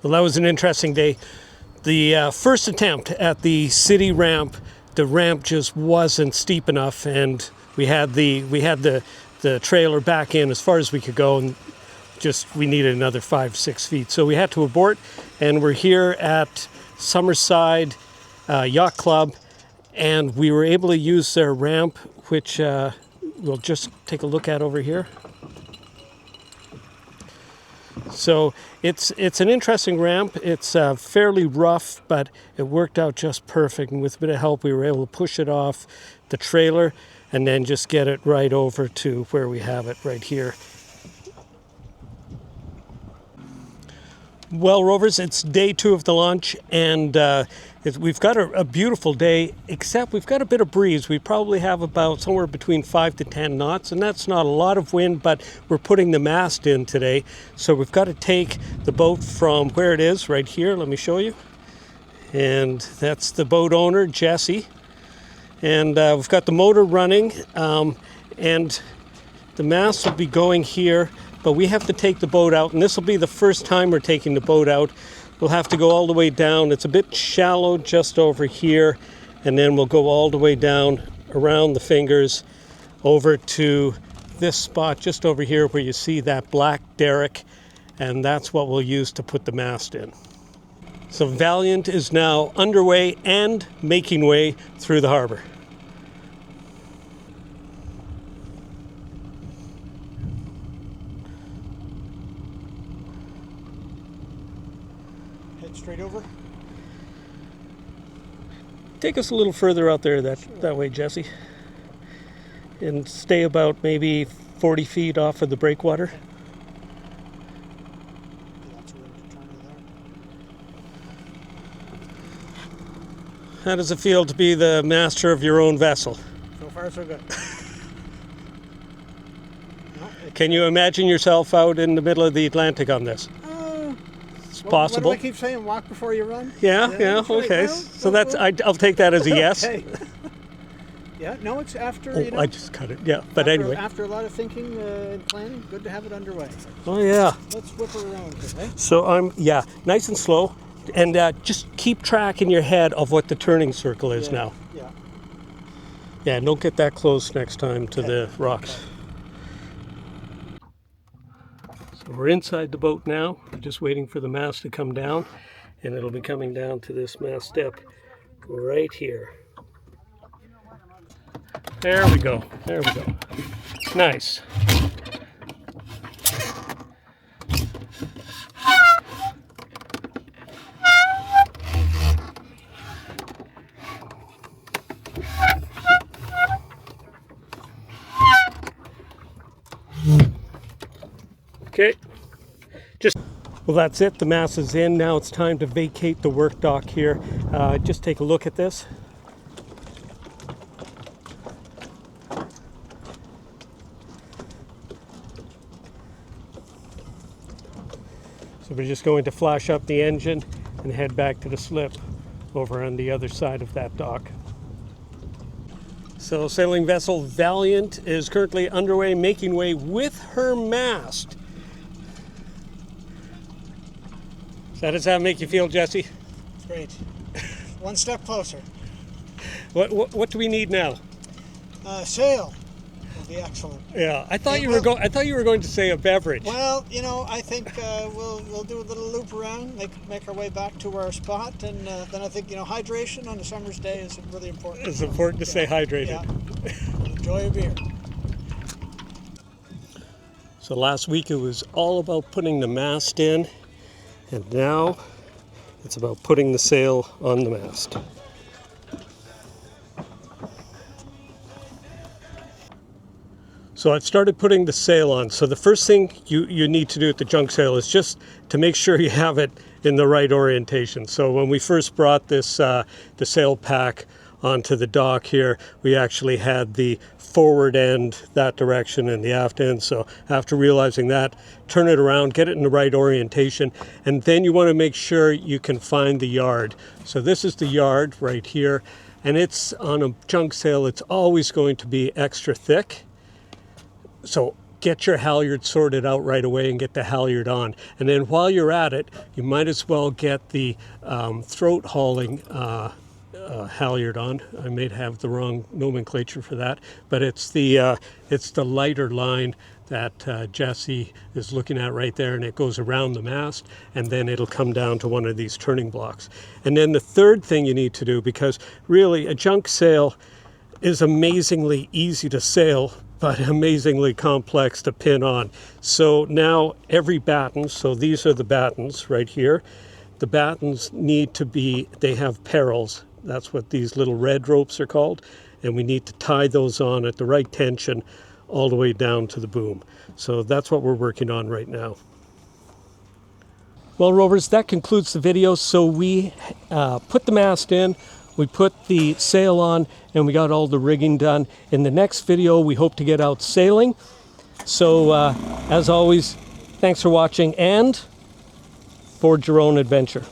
Well, that was an interesting day. The first attempt at the city ramp, the ramp just wasn't steep enough, and we had the trailer back in as far as we could go, and just we needed another 5-6 feet. So we had to abort, and we're here at Summerside Yacht Club, and we were able to use their ramp, which we'll just take a look at over here. So it's an interesting ramp. It's fairly rough, but it worked out just perfect. And with a bit of help, we were able to push it off the trailer and then just get it right over to where we have it right here. Well, Rovers, it's day 2 of the launch, and we've got a beautiful day, except we've got a bit of breeze. We probably have about somewhere between 5 to 10 knots, and that's not a lot of wind, but we're putting the mast in today. So we've got to take the boat from where it is, right here. Let me show you. And that's the boat owner, Jesse. And we've got the motor running, and the mast will be going here. But we have to take the boat out, and this will be the first time we're taking the boat out. We'll have to go all the way down. It's a bit shallow just over here, and then we'll go all the way down around the fingers over to this spot just over here where you see that black derrick, and that's what we'll use to put the mast in. So Valiant is now underway and making way through the harbor. Straight over. Take us a little further out there that way, Jesse. And stay about maybe 40 feet off of the breakwater. How does it feel to be the master of your own vessel? So far, so good. Can you imagine yourself out in the middle of the Atlantic on this? Possible. What do I keep saying? Walk before you run? Yeah, okay. Well, so that's I'll take that as a yes. Okay. Yeah, no, it's after, Oh, I just cut it. Yeah, but anyway. After a lot of thinking and planning, good to have it underway. Oh, yeah. Let's whip her around here, eh? So nice and slow, and just keep track in your head of what the turning circle is now. Yeah. Yeah, don't get that close next time to the rocks. So we're inside the boat now. We're just waiting for the mast to come down, and it'll be coming down to this mast step right here. There we go. There we go. Nice. Okay, well, that's it. The mast is in. Now it's time to vacate the work dock here. Just take a look at this. So we're just going to flash up the engine and head back to the slip over on the other side of that dock. So sailing vessel Valiant is currently underway, making way with her mast. How does that make you feel, Jesse? It's great. One step closer. What do we need now? Sail will be excellent. Yeah, I thought you were going to say a beverage. Well, I think we'll do a little loop around, make our way back to our spot, and then I think hydration on a summer's day is really important. It's important to stay hydrated. Yeah. Enjoy a beer. So last week it was all about putting the mast in. And now it's about putting the sail on the mast. So I've started putting the sail on. So the first thing you need to do with the junk sail is just to make sure you have it in the right orientation. So when we first brought this the sail pack onto the dock here, we actually had the forward end that direction and the aft end. So after realizing that, turn it around, get it in the right orientation, and then you want to make sure you can find the yard. So this is the yard right here, and it's on a junk sail, it's always going to be extra thick. So get your halyard sorted out right away and get the halyard on. And then while you're at it, you might as well get the throat hauling halyard on. I may have the wrong nomenclature for that, but it's the lighter line that Jesse is looking at right there, and it goes around the mast, and then it'll come down to one of these turning blocks. And then the third thing you need to do, because really a junk sail is amazingly easy to sail, but amazingly complex to pin on. So now every batten, so these are the battens right here, the battens need to be, they have parrels. That's what these little red ropes are called. And we need to tie those on at the right tension all the way down to the boom. So that's what we're working on right now. Well, Rovers, that concludes the video. So we put the mast in, we put the sail on, and we got all the rigging done. In the next video, we hope to get out sailing. So as always, thanks for watching, and forge your own adventure.